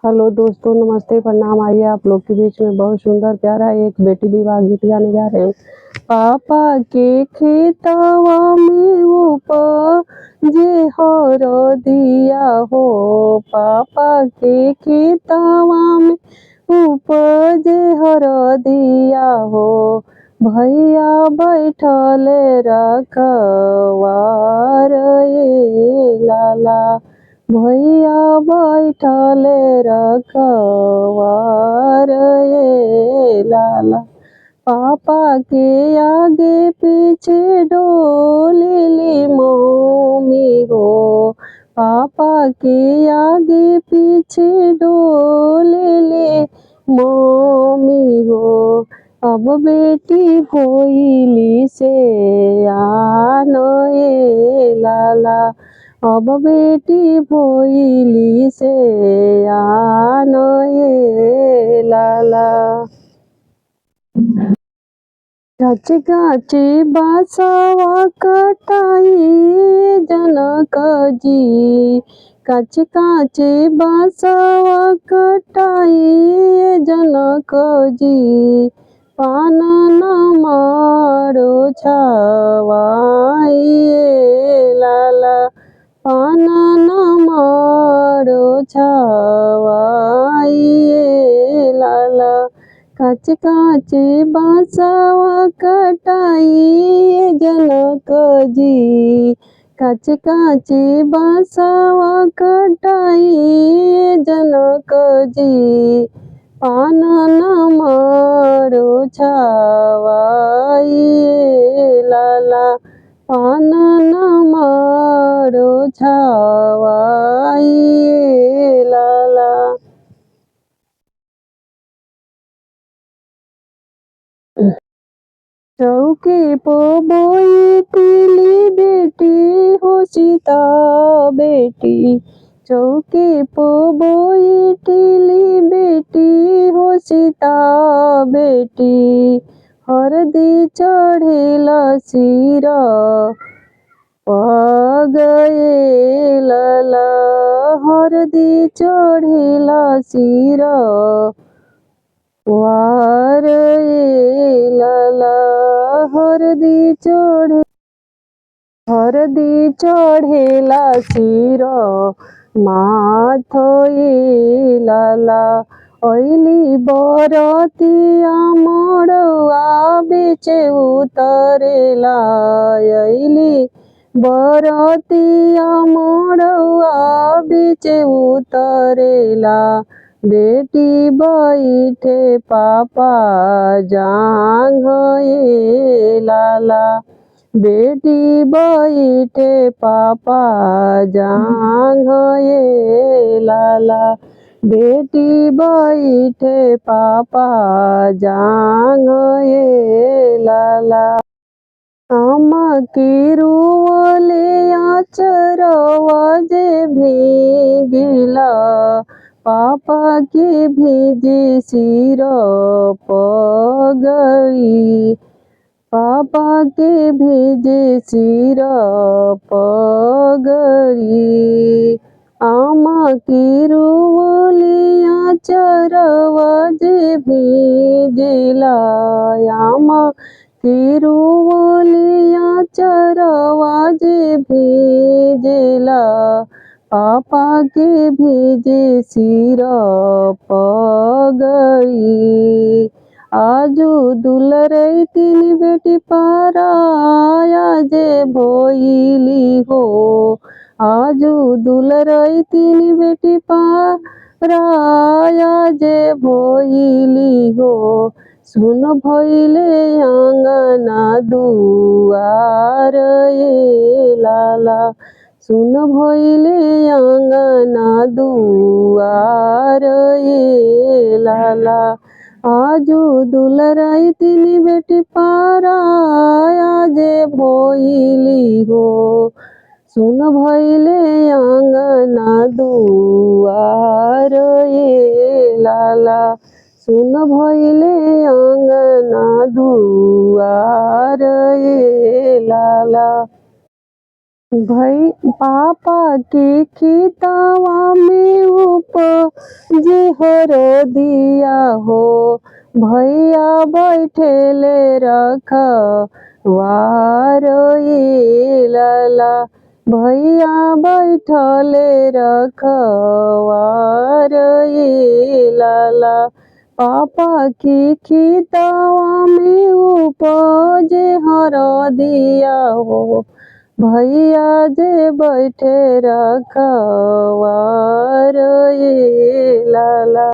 Hello दोस्तों, नमस्ते, प्रणाम। आइए आप लोग के बीच में बहुत सुंदर प्यारा एक बेटी विवाह गीत गाने जा रहे हैं। पापा के खेतवा में उपजे हरदिया हो, पापा के खेतवा में उपजे हरदिया हो, भैया बैठले रखवार ये लाला, भैया बैठले रखवार ये लाला। पापा के आगे पीछे डोलेली मम्मी हो, पापा के आगे पीछे डोलेली मम्मी हो, अब बेटी भोइली से आनो ये लाला, अब बेटी भोइली से आनो ये लाला। गाछ गाछी बासवा कटाई जनक जी, गाछ गाछी बासवा कटाई जनक जी, पान न मारो छवाइए लाला, पान न मारो छवाइए लाला। काच काच बासवा कटाई जनक जी, काच काच बासवा कटाई जनक जी, पान न मारो छवाइए लाला, पान न मारो छवाइए लाला। चौकी पो बोईली बेटी हो सीता बेटी, चौकी पो बोईली बेटी हो सीता बेटी, हरदी चढ़ेला सिर पगए लाला, हरदी चढ़ेला सिर वार ये लाला, हरदी चढ़ेला सिर माथ ये लाला, ऐली बरतिया मड़ुआ बीचे उतरेला, ऐली बरतिया मड़ुआ बीचे उतरेला, बेटी बैठे पापा जांघ ये लाला, बेटी बैठे पापा जांघ ये लाला, बेटी बैठे पापा जांघ ये लाला। अम्मा की रुवले आचरवा जे भीगिला, पापा के भेजे सिर पगड़ी, पापा के भेजे सिर पगड़ी। अम्मा की रुवलिया चरवा जे भेजिला, अम्मा की रुवलिया चरवा जे भेजिला, पापा के भेजे सिर पगड़ी। आजू दुलरई तीन बेटी पाराया जे भोइली हो, आजू दुलरई तीन बेटी पाराया जे भोइली हो, सुन भइले आंगना दुआर ये लाला, सुन भइले आंगना दुआर ये लाला। आजू दुलराई तीन बेटी पाराया जे भोइली हो, सुन भइले आंगना दुआर ये लाला, सुन भइले आंगना दुआर ये लाला। भाई पापा के खेतवा में जे हरो दिया हो भैया बैठेले रखवार लाला भैया बैठले रखवार लाला पापा की खितावा में उपजे हरो दिया हो भैया जे बैठे रखवार लाला।